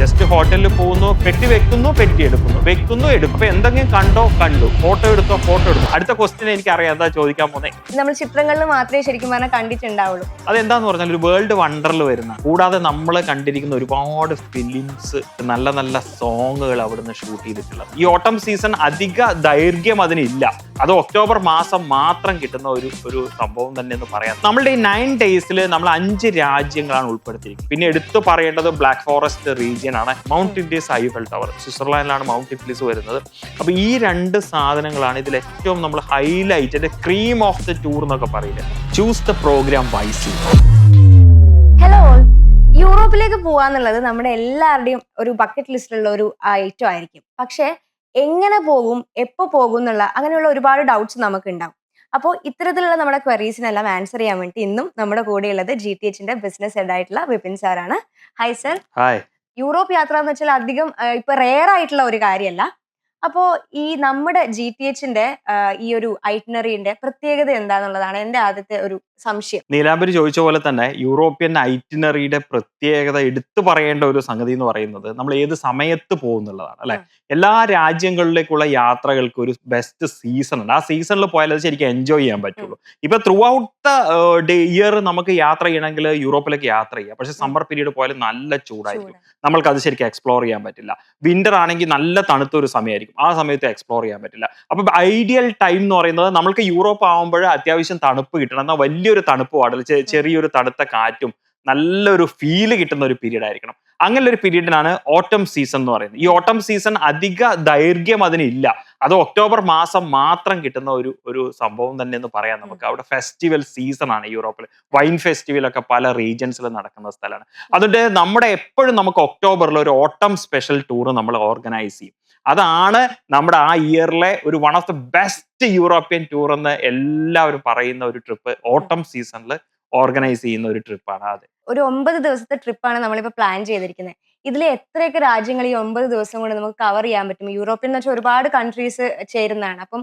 Just ഹോട്ടലിൽ പോകുന്നു, പെട്ടി വെക്കുന്നു, പെട്ടി എടുക്കുന്നു, വെക്കുന്നു, എടുക്കും. അപ്പൊ എന്തെങ്കിലും കണ്ടോ കണ്ടു, ഫോട്ടോ എടുത്തോ ഫോട്ടോ എടുത്തു. അടുത്ത ക്വസ്റ്റ്യൻ എനിക്ക് അറിയാം എന്താ ചോദിക്കാൻ പോകുന്നത്. നമ്മൾ ചിത്രങ്ങളിൽ മാത്രമേ ശരിക്കും പറഞ്ഞാൽ കണ്ടിട്ടുണ്ടാവുള്ളൂ. അതെന്താന്ന് പറഞ്ഞാൽ ഒരു വേൾഡ് വണ്ടറിൽ വരുന്ന, കൂടാതെ നമ്മൾ കണ്ടിരിക്കുന്ന ഒരുപാട് ഫിലിംസ്, നല്ല നല്ല സോങ്ങുകൾ അവിടുന്ന് ഷൂട്ട് ചെയ്തിട്ടുള്ളത്. ഈ ഓട്ടം സീസൺ അധിക ദൈർഘ്യം അതിനില്ല. അത് ഒക്ടോബർ മാസം മാത്രം കിട്ടുന്ന ഒരു സംഭവം തന്നെ എന്ന് പറയാം. നമ്മളുടെ ഈ 9 days നമ്മൾ 5 രാജ്യങ്ങളാണ് ഉൾപ്പെടുത്തിയിരിക്കുന്നത്. പിന്നെ എടുത്തു പറയേണ്ടത് ബ്ലാക്ക് ഫോറസ്റ്റ് റീജിയൻ ആണ്. മൗണ്ട് ഇൻഡീസ് ഐഫൽ ടവർ, സ്വിറ്റ്സർലാൻഡിലാണ് മൗണ്ട് ഇൻഡീസ് വരുന്നത്. അപ്പൊ ഈ 2 സാധനങ്ങളാണ് ഇതിൽ ഏറ്റവും നമ്മൾ highlight, cream of the tour എന്നൊക്കെ പറയില്ല. Choose the programme wisely. Hello, യൂറോപ്പിലേക്ക് പോവാന്നുള്ളത് നമ്മുടെ എല്ലാവരുടെയും ഒരു ബക്കറ്റ് ലിസ്റ്റിലുള്ള ഒരു ഐറ്റം ആയിരിക്കും. പക്ഷെ എങ്ങനെ പോകും, എപ്പോ പോകും എന്നുള്ള അങ്ങനെയുള്ള ഒരുപാട് ഡൗട്ട്സ് നമുക്ക് ഉണ്ടാവും. അപ്പോൾ ഇത്തരത്തിലുള്ള നമ്മുടെ ക്വറീസിനെല്ലാം ആൻസർ ചെയ്യാൻ വേണ്ടി ഇന്നും നമ്മുടെ കൂടെയുള്ളത് GTHന്റെ ബിസിനസ് ഹെഡ് ആയിട്ടുള്ള വിപിൻ സാറാണ്. Hi sir. ഹായ്. യൂറോപ്പ് യാത്ര എന്ന് വെച്ചാൽ അധികം ഇപ്പൊ റെയർ ആയിട്ടുള്ള ഒരു കാര്യമല്ല. അപ്പോ ഈ നമ്മുടെ GTHന്റെ ഈ ഒരു ഐറ്റിനറിന്റെ പ്രത്യേകത എന്താന്നുള്ളതാണ് എന്റെ ആദ്യത്തെ ഒരു സംശയം. നീലാംബരി ചോദിച്ച പോലെ തന്നെ യൂറോപ്യൻ ഐറ്റിനറിയുടെ പ്രത്യേകത എടുത്തു പറയേണ്ട ഒരു സംഗതി എന്ന് പറയുന്നത് നമ്മൾ ഏത് സമയത്ത് പോകുന്നുള്ളതാണ് അല്ലെ. എല്ലാ രാജ്യങ്ങളിലേക്കുള്ള യാത്രകൾക്ക് ഒരു ബെസ്റ്റ് സീസൺ ഉണ്ട്. ആ സീസണിൽ പോയാൽ അത് ശരിക്കും എൻജോയ് ചെയ്യാൻ പറ്റുള്ളൂ. ഇപ്പൊ ത്രൂ ഔട്ട് ദ ഇയർ നമുക്ക് യാത്ര ചെയ്യണമെങ്കിൽ യൂറോപ്പിലേക്ക് യാത്ര ചെയ്യാം. പക്ഷെ സമ്മർ പീരീഡ് പോയാൽ നല്ല ചൂടായിരിക്കും, നമ്മൾക്ക് അത് ശരിക്കും എക്സ്പ്ലോർ ചെയ്യാൻ പറ്റില്ല. വിന്റർ ആണെങ്കിൽ നല്ല തണുത്ത ഒരു സമയമായിരിക്കും, ആ സമയത്ത് എക്സ്പ്ലോർ ചെയ്യാൻ പറ്റില്ല. അപ്പൊ ഐഡിയൽ ടൈം എന്ന് പറയുന്നത് നമ്മൾക്ക് യൂറോപ്പ് ആകുമ്പോൾ അത്യാവശ്യം തണുപ്പ് കിട്ടണം, എന്നാൽ വലിയൊരു തണുപ്പ് പാടില്ല, ചെറിയൊരു തണുത്ത കാറ്റും നല്ലൊരു ഫീല് കിട്ടുന്ന ഒരു പീരീഡ് ആയിരിക്കണം. അങ്ങനെ ഒരു പീരീഡിനാണ് ഓട്ടം സീസൺ എന്ന് പറയുന്നത്. ഈ ഓട്ടം സീസൺ അധിക ദൈർഘ്യം അതിനില്ല. അത് ഒക്ടോബർ മാസം മാത്രം കിട്ടുന്ന ഒരു സംഭവം തന്നെ എന്ന് പറയാം നമുക്ക്. അവിടെ ഫെസ്റ്റിവൽ സീസൺ ആണ് യൂറോപ്പിൽ. വൈൻ ഫെസ്റ്റിവൽ ഒക്കെ പല റീജിയൻസിൽ നടക്കുന്ന സ്ഥലമാണ്. അതുകൊണ്ട് നമ്മുടെ എപ്പോഴും നമുക്ക് ഒക്ടോബറിൽ ഒരു ഓട്ടം സ്പെഷ്യൽ ടൂർ നമ്മൾ ഓർഗനൈസ് ചെയ്യും. അതാണ് നമ്മുടെ ആ ഇയറിലെ ഒരു one of the best European tour എന്ന് എല്ലാവരും പറയുന്ന ഒരു ട്രിപ്പ്. ഓട്ടം സീസണിൽ ഓർഗനൈസ് ചെയ്യുന്ന ഒരു ട്രിപ്പാണ് അത്. ഒരു 9 ദിവസത്തെ ട്രിപ്പാണ് നമ്മളിപ്പോ പ്ലാൻ ചെയ്തിരിക്കുന്നത്. ഇതിൽ എത്രയൊക്കെ രാജ്യങ്ങൾ ഈ 9 ദിവസം കൊണ്ട് നമുക്ക് കവർ ചെയ്യാൻ പറ്റും? യൂറോപ്പിൽ എന്ന് വെച്ചാൽ ഒരുപാട് കൺട്രീസ് ചേരുന്നതാണ്. അപ്പം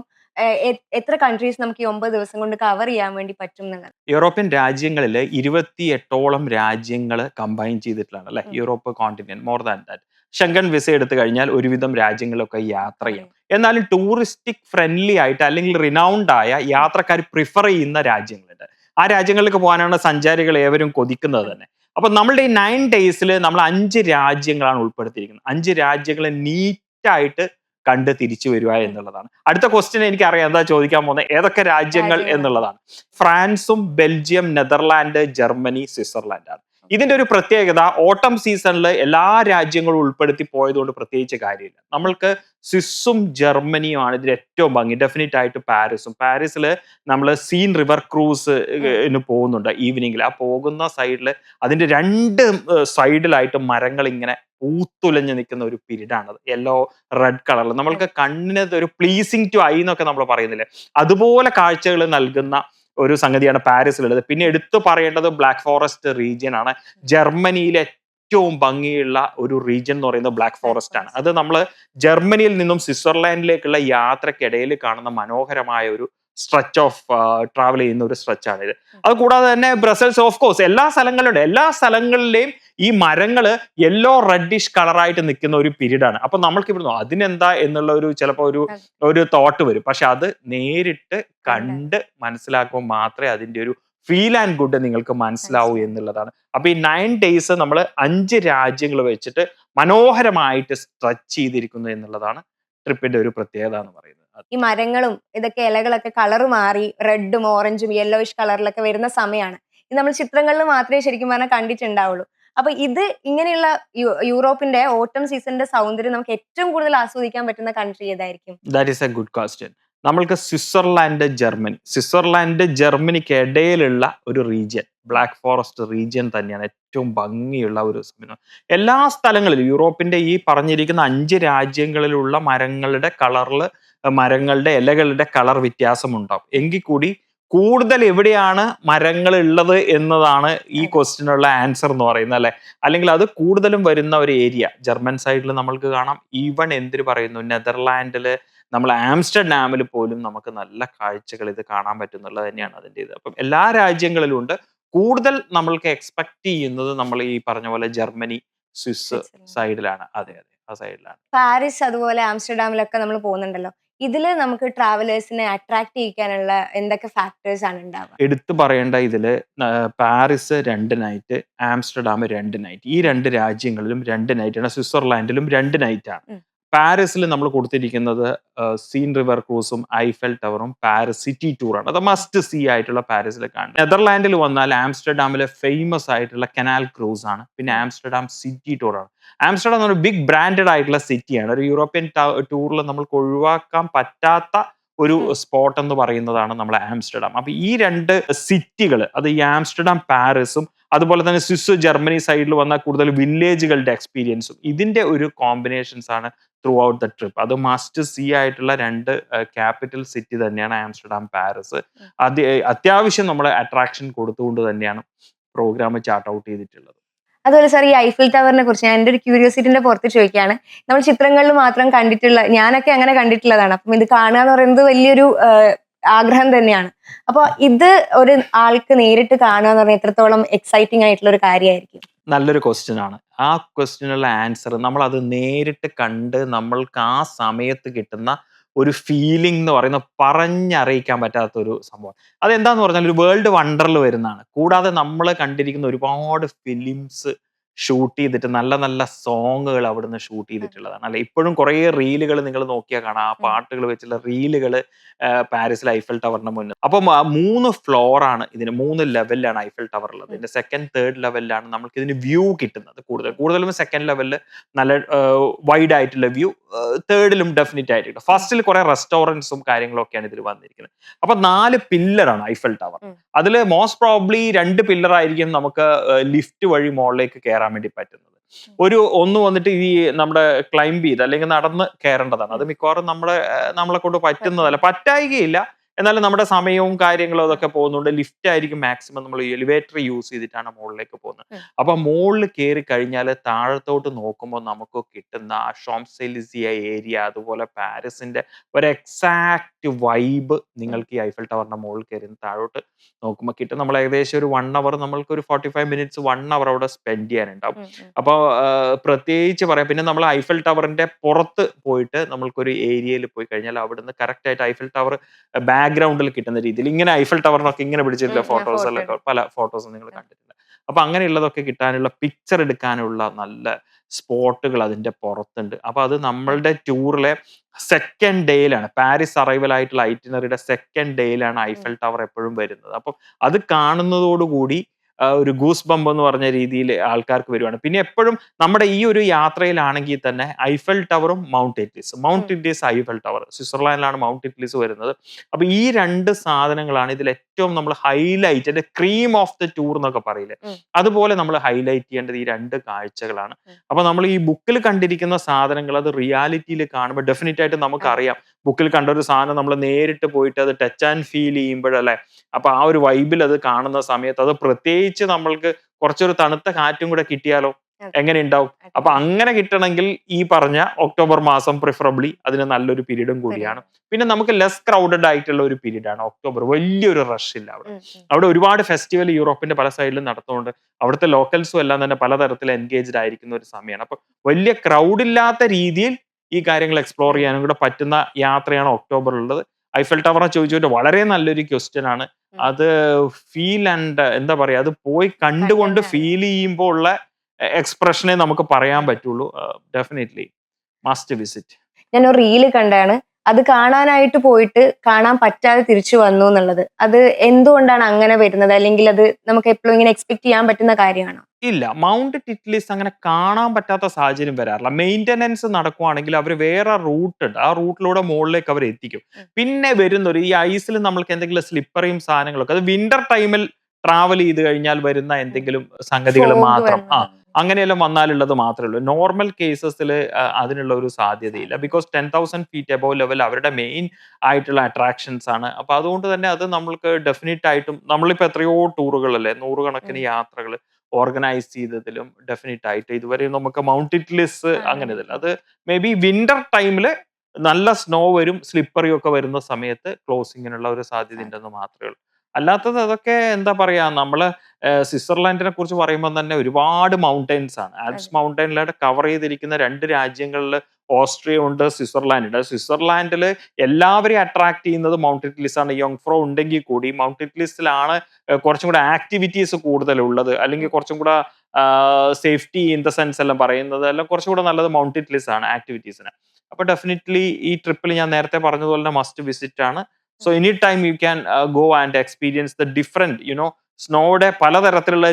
എത്ര കൺട്രീസ് നമുക്ക് ഈ 9 ദിവസം കൊണ്ട് കവർ ചെയ്യാൻ വേണ്ടി പറ്റും എന്നുള്ളത്? യൂറോപ്യൻ രാജ്യങ്ങളിൽ 28ഓളം രാജ്യങ്ങൾ കമ്പൈൻ ചെയ്തിട്ടുള്ളതാണ് അല്ലെ Europe continent. More than that, Schengen visa എടുത്തു കഴിഞ്ഞാൽ ഒരുവിധം രാജ്യങ്ങളിലൊക്കെ യാത്ര ചെയ്യാം. എന്നാലും ടൂറിസ്റ്റിക് ഫ്രണ്ട്ലി ആയിട്ട് അല്ലെങ്കിൽ റിനൗണ്ട് ആയ യാത്രക്കാർ പ്രിഫർ ചെയ്യുന്ന രാജ്യങ്ങളുണ്ട്. ആ രാജ്യങ്ങളിലേക്ക് പോകാനാണ് സഞ്ചാരികൾ ഏവരും കൊതിക്കുന്നത് തന്നെ. അപ്പൊ നമ്മളുടെ ഈ 9 days നമ്മൾ 5 രാജ്യങ്ങളാണ് ഉൾപ്പെടുത്തിയിരിക്കുന്നത്. 5 രാജ്യങ്ങൾ നീറ്റായിട്ട് കണ്ട് തിരിച്ചു വരിക എന്നുള്ളതാണ്. അടുത്ത ക്വസ്റ്റ്യൻ എനിക്ക് അറിയാം എന്താ ചോദിക്കാൻ പോകുന്നത്, ഏതൊക്കെ രാജ്യങ്ങൾ എന്നുള്ളതാണ്. ഫ്രാൻസും ബെൽജിയം, നെതർലാൻഡ്, ജർമ്മനി, സ്വിറ്റ്സർലാൻഡ് ആണ്. ഇതിന്റെ ഒരു പ്രത്യേകത, ഓട്ടം സീസണിൽ എല്ലാ രാജ്യങ്ങളും ഉൾപ്പെടുത്തി പോയതുകൊണ്ട് പ്രത്യേകിച്ച് കാര്യമില്ല. നമ്മൾക്ക് സ്വിസ്സും ജർമ്മനിയുമാണ് ഇതിൽ ഏറ്റവും ഭംഗി. ഡെഫിനറ്റ് ആയിട്ട് പാരീസിൽ നമ്മൾ സീൻ റിവർ ക്രൂസ് പോകുന്നുണ്ട് ഈവനിങ്ങിൽ. ആ പോകുന്ന സൈഡിൽ അതിന്റെ 2 സൈഡിലായിട്ട് മരങ്ങൾ ഇങ്ങനെ പൂത്തുലഞ്ഞ് നിൽക്കുന്ന ഒരു പീരീഡാണത്. യെല്ലോ റെഡ് കളറിൽ നമ്മൾക്ക് കണ്ണിന് ഒരു പ്ലീസിങ് ടു ഐ എന്നൊക്കെ നമ്മൾ പറയുന്നില്ലേ, അതുപോലെ കാഴ്ചകൾ നൽകുന്ന ഒരു സംഗതിയാണ് പാരീസിലുള്ളത്. പിന്നെ എടുത്തു പറയേണ്ടത് ബ്ലാക്ക് ഫോറസ്റ്റ് റീജിയൻ ആണ്. ജർമ്മനിയിലെ ഏറ്റവും ഭംഗിയുള്ള ഒരു റീജിയൻ എന്ന് പറയുന്നത് ബ്ലാക്ക് ഫോറസ്റ്റ് ആണ്. അത് നമ്മൾ ജർമ്മനിയിൽ നിന്നും സ്വിറ്റ്സർലാൻഡിലേക്കുള്ള യാത്രക്കിടയിൽ കാണുന്ന മനോഹരമായ ഒരു സ്ട്രെച്ച് ഓഫ് ട്രാവൽ ചെയ്യുന്ന ഒരു സ്ട്രെച്ചാണ് ഇത്. അത് കൂടാതെ തന്നെ ബ്രസൽസ്, ഓഫ് കോഴ്സ് എല്ലാ സ്ഥലങ്ങളിലെയും ഈ മരങ്ങള് യെല്ലോ റെഡിഷ് കളറായിട്ട് നിൽക്കുന്ന ഒരു പീരീഡാണ്. അപ്പൊ നമ്മൾക്ക് ഇവിടുന്ന് അതിനെന്താ എന്നുള്ള ചിലപ്പോ ഒരു തോട്ട് വരും. പക്ഷെ അത് നേരിട്ട് കണ്ട് മനസ്സിലാക്കുമ്പോൾ മാത്രമേ അതിന്റെ ഒരു ഫീൽ ആൻഡ് ഗുഡ് നിങ്ങൾക്ക് മനസ്സിലാവൂ എന്നുള്ളതാണ്. അപ്പൊ ഈ 9 days നമ്മൾ 5 രാജ്യങ്ങൾ വെച്ചിട്ട് മനോഹരമായിട്ട് സ്ട്രെച്ച് ചെയ്തിരിക്കുന്നു എന്നുള്ളതാണ് ട്രിപ്പിന്റെ ഒരു പ്രത്യേകത എന്ന് പറയുന്നത്. ഈ മരങ്ങളും ഇതൊക്കെ ഇലകളൊക്കെ കളർ മാറി റെഡും ഓറഞ്ചും യെല്ലോയിഷ് കളറിലൊക്കെ വരുന്ന സമയമാണ്. ഇത് നമ്മൾ ചിത്രങ്ങളിൽ മാത്രമേ ശരിക്കും പറഞ്ഞാൽ കണ്ടിട്ടുണ്ടാവുള്ളൂ. അപ്പൊ ഇത് ഇങ്ങനെയുള്ള യൂറോപ്പിന്റെ ഓട്ടം സീസണിന്റെ സൗന്ദര്യം നമുക്ക് ഏറ്റവും കൂടുതൽ ആസ്വദിക്കാൻ പറ്റുന്ന കൺട്രി ഏതായിരിക്കും? That is A good question. നമ്മൾക്ക് സ്വിറ്റ്സർലാൻഡ് ജർമ്മനിക്ക് ഇടയിലുള്ള ഒരു റീജിയൻ, ബ്ലാക്ക് ഫോറസ്റ്റ് റീജിയൻ തന്നെയാണ് ഏറ്റവും ഭംഗിയുള്ള ഒരു സമയം. എല്ലാ സ്ഥലങ്ങളിലും യൂറോപ്പിന്റെ ഈ പറഞ്ഞിരിക്കുന്ന 5 രാജ്യങ്ങളിലുള്ള മരങ്ങളുടെ കളറിൽ, മരങ്ങളുടെ ഇലകളുടെ കളർ വ്യത്യാസം ഉണ്ടാവും. എങ്കിൽ കൂടി കൂടുതൽ എവിടെയാണ് മരങ്ങൾ ഉള്ളത് എന്നതാണ് ഈ ക്വസ്റ്റ്യനുള്ള ആൻസർ എന്ന് പറയുന്നത് അല്ലെ. അല്ലെങ്കിൽ അത് കൂടുതലും വരുന്ന ഒരു ഏരിയ ജർമ്മൻ സൈഡിൽ നമ്മൾക്ക് കാണാം. ഈവൺ എന്തിനു പറയുന്നു, നെതർലാൻഡില്, നമ്മൾ ആംസ്റ്റർഡാമിൽ പോലും നമുക്ക് നല്ല കാഴ്ചകൾ ഇത് കാണാൻ പറ്റുന്നുള്ളത് തന്നെയാണ് അതിൻ്റെ ഇത്. അപ്പം എല്ലാ രാജ്യങ്ങളിലും ഉണ്ട്. കൂടുതൽ നമ്മൾക്ക് എക്സ്പെക്ട് ചെയ്യുന്നത് നമ്മൾ ഈ പറഞ്ഞ പോലെ ജർമ്മനി, സ്വിസ് സ്വിറ്റ്സർലൻഡ്. സൈഡിലാണ്. അതെ അതെ, ആ സൈഡിലാണ്. പാരീസ് അതുപോലെ ആംസ്റ്റർഡാമിലൊക്കെ നമ്മൾ പോകുന്നുണ്ടല്ലോ. ഇതില് നമുക്ക് ട്രാവലേഴ്സിനെ അട്രാക്ട് ചെയ്യിക്കാനുള്ള എന്തൊക്കെ ഫാക്ടേഴ്സ് ആണ് ഉണ്ടാവുക? എടുത്തു പറയേണ്ട ഇതില് പാരീസ് 2 നൈറ്റ്, ആംസ്റ്റർഡാം 2 നൈറ്റ്. ഈ 2 രാജ്യങ്ങളിലും 2 നൈറ്റാണ്. സ്വിറ്റ്സർലാൻഡിലും 2 നൈറ്റാണ്. ഉം. പാരീസിൽ നമ്മൾ കൊടുത്തിരിക്കുന്നത് സീൻ റിവർ ക്രൂസും ഐഫൽ ടവറും പാരീസ് സിറ്റി ടൂറാണ്. അത് മസ്റ്റ് സീ ആയിട്ടുള്ള പാരീസിൽ കാണും. നെതർലാൻഡിൽ വന്നാൽ ആംസ്റ്റർഡാമിലെ ഫേമസ് ആയിട്ടുള്ള കനാൽ ക്രൂസ് ആണ്. പിന്നെ ആംസ്റ്റർഡാം സിറ്റി ടൂറാണ്. ആംസ്റ്റർഡാം ഒരു ബിഗ് ബ്രാൻഡഡ് ആയിട്ടുള്ള സിറ്റിയാണ്. ഒരു യൂറോപ്യൻ ടൂറിൽ നമ്മൾക്ക് ഒഴിവാക്കാൻ പറ്റാത്ത ഒരു സ്പോട്ട് എന്ന് പറയുന്നതാണ് നമ്മളെ ആംസ്റ്റർഡാം. അപ്പൊ ഈ 2 സിറ്റികൾ, അത് ഈ ആംസ്റ്റർഡാം പാരീസും അതുപോലെ തന്നെ സ്വിസ് ജർമ്മനി സൈഡിൽ വന്നാൽ കൂടുതൽ വില്ലേജുകളുടെ എക്സ്പീരിയൻസും ഇതിന്റെ ഒരു കോമ്പിനേഷൻസ് ആണ് ത്രൂ ഔട്ട് ദ ട്രിപ്പ്. അത് മസ്റ്റ് സീ ആയിട്ടുള്ള 2 ക്യാപിറ്റൽ സിറ്റി തന്നെയാണ് ആംസ്റ്റർഡാം പാരീസ്. അത് അത്യാവശ്യം നമ്മളെ അട്രാക്ഷൻ കൊടുത്തുകൊണ്ട് തന്നെയാണ് പ്രോഗ്രാം ചാർട്ട് ഔട്ട് ചെയ്തിട്ടുള്ളത്. അതുപോലെ സാർ ഈ ഐഫിൽ ടവറിനെ കുറിച്ച് ഞാൻ എൻ്റെ ഒരു ക്യൂരിയോസിറ്റിന്റെ പുറത്ത് ചോദിക്കുകയാണ്. നമ്മൾ ചിത്രങ്ങളിൽ മാത്രം കണ്ടിട്ടുള്ള, ഞാനൊക്കെ അങ്ങനെ കണ്ടിട്ടുള്ളതാണ്. അപ്പം ഇത് കാണുക എന്ന് പറയുന്നത് വലിയൊരു ആഗ്രഹം തന്നെയാണ്. അപ്പൊ ഇത് ഒരു ആൾക്ക് നേരിട്ട് കാണുക എന്ന് പറഞ്ഞാൽ എത്രത്തോളം എക്സൈറ്റിംഗ് ആയിട്ടുള്ള ഒരു കാര്യമായിരിക്കും? നല്ലൊരു ക്വസ്റ്റ്യൻ ആണ്. ആ ക്വസ്റ്റ്യനുള്ള ആൻസർ നമ്മൾ അത് നേരിട്ട് കണ്ട് നമ്മൾക്ക് ആ സമയത്ത് കിട്ടുന്ന ഒരു ഫീലിംഗ് എന്ന് പറയുന്നത് പറഞ്ഞറിയിക്കാൻ പറ്റാത്ത ഒരു സംഭവം. അതെന്താന്ന് പറഞ്ഞാൽ ഒരു വേൾഡ് വണ്ടറിൽ വരുന്നതാണ്. കൂടാതെ നമ്മൾ കണ്ടിരിക്കുന്ന ഒരുപാട് ഫിലിംസ് ഷൂട്ട് ചെയ്തിട്ട് നല്ല നല്ല സോങ്ങുകൾ അവിടുന്ന് ഷൂട്ട് ചെയ്തിട്ടുള്ളതാണ്. അല്ലെ, ഇപ്പോഴും കുറേ റീലുകൾ നിങ്ങൾ നോക്കിയാൽ കാണാം. ആ പാട്ടുകൾ വെച്ചുള്ള റീലുകൾ പാരീസിലെ ഐഫൽ ടവറിന് മുന്നിൽ. അപ്പം 3 ഫ്ലോർ ആണ് ഇതിന്, 3 ലെവലിലാണ് ഐഫൽ ടവർ ഉള്ളത്. ഇതിന്റെ സെക്കൻഡ് തേർഡ് ലെവലിലാണ് നമുക്ക് ഇതിന് വ്യൂ കിട്ടുന്നത്. കൂടുതലും സെക്കൻഡ് ലെവലിൽ നല്ല വൈഡ് ആയിട്ടുള്ള വ്യൂ, തേർഡിലും ഡെഫിനറ്റ് ആയിട്ട്. ഫസ്റ്റിൽ കുറെ റെസ്റ്റോറൻറ്റ്സും കാര്യങ്ങളൊക്കെയാണ് ഇതിൽ വന്നിരിക്കുന്നത്. അപ്പൊ 4 പില്ലറാണ് ഐഫൽ ടവർ. അതിൽ മോസ്റ്റ് പ്രോബ്ലി 2 പില്ലർ ആയിരിക്കും നമുക്ക് ലിഫ്റ്റ് വഴി മുകളിലേക്ക് കയറാൻ വേണ്ടി പറ്റുന്നത്. ഒന്ന് വന്നിട്ട് ഈ നമ്മുടെ ക്ലൈംബ് ചെയ്ത് അല്ലെങ്കിൽ നടന്ന് കയറേണ്ടതാണ്. അത് മിക്കവാറും നമ്മളെ കൊണ്ട് പറ്റുന്നതല്ല, പറ്റായികയില്ല. എന്നാലും നമ്മുടെ സമയവും കാര്യങ്ങളും അതൊക്കെ പോകുന്നുണ്ട്. ലിഫ്റ്റ് ആയിരിക്കും മാക്സിമം നമ്മൾ എലിവേറ്റർ യൂസ് ചെയ്തിട്ടാണ് മുകളിലേക്ക് പോകുന്നത്. അപ്പൊ മുകളിൽ കയറി കഴിഞ്ഞാൽ താഴത്തോട്ട് നോക്കുമ്പോൾ നമുക്ക് കിട്ടുന്ന ആ ഷോംസെലിസിയ ഏരിയ, അതുപോലെ പാരീസിന്റെ ഒരു എക്സാക്ട് വൈബ് നിങ്ങൾക്ക് ഈ ഐഫൽ ടവറിന്റെ മുകളിൽ കയറി താഴോട്ട് നോക്കുമ്പോൾ കിട്ടും. നമ്മൾ ഏകദേശം ഒരു 1 അവർ, നമ്മൾക്ക് ഒരു 45 മിനിറ്റ്സ് 1 അവർ അവിടെ സ്പെൻഡ് ചെയ്യാനുണ്ടാവും. അപ്പോൾ പ്രത്യേകിച്ച് പറയാം. പിന്നെ നമ്മൾ ഐഫൽ ടവറിന്റെ പുറത്ത് പോയിട്ട് നമ്മൾക്കൊരു ഏരിയയിൽ പോയി കഴിഞ്ഞാൽ അവിടുന്ന് കറക്റ്റ് ആയിട്ട് ഐഫൽ ടവർ ബാക്ക്ഗ്രൗണ്ടിൽ കിട്ടുന്ന രീതിയിൽ ഇങ്ങനെ ഐഫൽ ടവറിനൊക്കെ ഇങ്ങനെ പിടിച്ചിട്ടുള്ള ഫോട്ടോസ് അല്ലൊക്കെ പല ഫോട്ടോസും നിങ്ങൾ കണ്ടിട്ടില്ല. അപ്പൊ അങ്ങനെയുള്ളതൊക്കെ കിട്ടാനുള്ള, പിക്ചർ എടുക്കാനുള്ള നല്ല സ്പോട്ടുകൾ അതിന്റെ പുറത്തുണ്ട്. അപ്പൊ അത് നമ്മളുടെ ടൂറിലെ സെക്കൻഡ് ഡേയിലാണ്, പാരീസ് അറൈവൽ ആയിട്ടുള്ള ഐറ്റിനറിയുടെ സെക്കൻഡ് ഡേയിലാണ് ഐഫൽ ടവർ എപ്പോഴും വരുന്നത്. അപ്പം അത് കാണുന്നതോടുകൂടി ഒരു ഗൂസ് ബംബ് എന്ന് പറഞ്ഞ രീതിയിൽ ആൾക്കാർക്ക് വരുവാണ്. പിന്നെ എപ്പോഴും നമ്മുടെ ഈ ഒരു യാത്രയിലാണെങ്കിൽ തന്നെ ഐഫൽ ടവറും മൗണ്ട് ഇറ്റ്ലീസ് ഐഫൽ ടവർ സ്വിറ്റ്സർലാൻഡിലാണ് മൗണ്ട് ഇറ്റ്ലീസ് വരുന്നത്. അപ്പൊ ഈ 2 സാധനങ്ങളാണ് ഇതിൽ ഏറ്റവും നമ്മൾ highlight, cream of the tour എന്നൊക്കെ പറയില്ലേ, അതുപോലെ നമ്മൾ ഹൈലൈറ്റ് ചെയ്യേണ്ടത് ഈ 2 കാഴ്ചകളാണ്. അപ്പൊ നമ്മൾ ഈ ബുക്കിൽ കണ്ടിരിക്കുന്ന സാധനങ്ങൾ അത് റിയാലിറ്റിയിൽ കാണുമ്പോൾ ഡെഫിനറ്റ് ആയിട്ട് നമുക്കറിയാം. ബുക്കിൽ കണ്ട ഒരു സാധനം നമ്മൾ നേരിട്ട് പോയിട്ട് അത് ടച്ച് ആൻഡ് ഫീൽ ചെയ്യുമ്പോഴല്ലേ, അപ്പൊ ആ ഒരു വൈബിൽ അത് കാണുന്ന സമയത്ത് അത് പ്രത്യേകിച്ച് നമ്മൾക്ക് കുറച്ചൊരു തണുത്ത കാറ്റും കൂടെ കിട്ടിയാലോ എങ്ങനെ ഉണ്ടാവും. അപ്പൊ അങ്ങനെ കിട്ടണമെങ്കിൽ ഈ പറഞ്ഞ ഒക്ടോബർ മാസം പ്രിഫറബിളി അതിന് നല്ലൊരു പീരീഡും കൂടിയാണ്. പിന്നെ നമുക്ക് ലെസ് ക്രൗഡഡ് ആയിട്ടുള്ള ഒരു പീരീഡ് ആണ് ഒക്ടോബർ. വലിയൊരു റഷ് ഇല്ല അവിടെ ഒരുപാട് ഫെസ്റ്റിവൽ യൂറോപ്പിന്റെ പല സൈഡിലും നടത്തുന്നുണ്ട്. അവിടുത്തെ ലോക്കൽസും എല്ലാം തന്നെ പലതരത്തിൽ എൻഗേജ്ഡ് ആയിരിക്കുന്ന ഒരു സമയമാണ്. അപ്പൊ വലിയ ക്രൗഡ് ഇല്ലാത്ത രീതിയിൽ ഈ കാര്യങ്ങൾ എക്സ്പ്ലോർ ചെയ്യാനും കൂടെ പറ്റുന്ന യാത്രയാണ് ഒക്ടോബറിലുള്ളത്. ഐഫൽ ടവറിനെ ചോദിച്ചിട്ട് വളരെ നല്ലൊരു ക്വസ്റ്റ്യൻ ആണ്. അത് ഫീൽ ആൻഡ് എന്താ പറയാ, അത് പോയി കണ്ടുകൊണ്ട് ഫീൽ ചെയ്യുമ്പോൾ ഉള്ള എക്സ്പ്രഷനെ നമുക്ക് പറയാൻ പറ്റുള്ളൂ. Definitely must visit. ഞാൻ ഒരു റീല് കണ്ടാണ്, അത് കാണാനായിട്ട് പോയിട്ട് കാണാൻ പറ്റാതെ തിരിച്ചു വന്നു എന്നുള്ളത്. അത് എന്തുകൊണ്ടാണ് അങ്ങനെ വരുന്നത്? അല്ലെങ്കിൽ അത് നമുക്ക് എപ്പോഴും ഇങ്ങനെ എക്സ്പെക്ട് ചെയ്യാൻ പറ്റുന്ന കാര്യമാണോ? ഇല്ല, മൗണ്ട് ടിറ്റ്ലിസ് അങ്ങനെ കാണാൻ പറ്റാത്ത സാഹചര്യം വരാറില്ല. മെയിൻ്റനൻസ് നടക്കുവാണെങ്കിൽ അവർ വേറെ റൂട്ട് ഉണ്ട്, ആ റൂട്ടിലൂടെ മുകളിലേക്ക് അവർ എത്തിക്കും. പിന്നെ വരുന്നൊരു ഈ ഐസിൽ നമ്മൾക്ക് എന്തെങ്കിലും സ്ലിപ്പറിയും സാധനങ്ങളൊക്കെ അത് വിന്റർ ടൈമിൽ ട്രാവൽ ചെയ്ത് കഴിഞ്ഞാൽ വരുന്ന എന്തെങ്കിലും സംഗതികൾ മാത്രം, അങ്ങനെയെല്ലാം വന്നാലുള്ളത് മാത്രമേ ഉള്ളൂ. നോർമൽ കേസസിൽ അതിനുള്ള ഒരു സാധ്യതയില്ല. ബിക്കോസ് 10,000 ഫീറ്റ് എബോവ് ലെവൽ അവരുടെ മെയിൻ ആയിട്ടുള്ള അട്രാക്ഷൻസ് ആണ്. അപ്പൊ അതുകൊണ്ട് തന്നെ അത് നമ്മൾക്ക് ഡെഫിനറ്റ് ആയിട്ടും, നമ്മളിപ്പോ എത്രയോ ടൂറുകളല്ലേ, 100 കണക്കിന് യാത്രകൾ ഓർഗനൈസ് ചെയ്തതിലും ഡെഫിനറ്റ് ആയിട്ട് ഇതുവരെ നമുക്ക് മൗണ്ട് ഇറ്റ്ലിസ് അങ്ങനെ ഇതില്ല. അത് മേ ബി വിന്റർ ടൈമില് നല്ല സ്നോ വരും, സ്ലിപ്പറി ഒക്കെ വരുന്ന സമയത്ത് ക്ലോസിങ്ങിനുള്ള ഒരു സാധ്യത ഉണ്ടെന്ന് മാത്രമേ ഉള്ളൂ. അല്ലാത്തത് അതൊക്കെ എന്താ പറയാ, നമ്മള് സ്വിറ്റ്സർലാൻഡിനെ കുറിച്ച് പറയുമ്പോൾ തന്നെ ഒരുപാട് മൗണ്ടൈൻസ് ആണ്. ആൽപ്സ് മൗണ്ടൈനിലായിട്ട് കവർ ചെയ്തിരിക്കുന്ന 2 രാജ്യങ്ങളിൽ ഓസ്ട്രിയ ഉണ്ട്, സ്വിറ്റ്സർലാൻഡ് ഉണ്ട്. സ്വിറ്റ്സർലാൻഡിൽ എല്ലാവരെയും അട്രാക്ട് ചെയ്യുന്നത് മൗണ്ട് ഇറ്റ്ലിസ് ആണ്. യോങ്ഫ്രോ ഉണ്ടെങ്കിൽ കൂടി മൗണ്ട് ഇറ്റ്ലിസിലാണ് കുറച്ചും കൂടെ ആക്ടിവിറ്റീസ് കൂടുതലുള്ളത്, അല്ലെങ്കിൽ കുറച്ചും കൂടെ സേഫ്റ്റി ഇൻ ദ സെൻസ് എല്ലാം പറയുന്നത് എല്ലാം കുറച്ചും കൂടെ നല്ലത് മൗണ്ട് ഇറ്റ്ലിസ് ആണ് ആക്ടിവിറ്റീസിന്. അപ്പൊ ഡെഫിനറ്റ്ലി ഈ ട്രിപ്പിൽ ഞാൻ നേരത്തെ പറഞ്ഞതുപോലെ തന്നെ മസ്റ്റ് വിസിറ്റ് ആണ്. So any time you can go and experience the different സ്നോയുടെ പലതരത്തിലുള്ള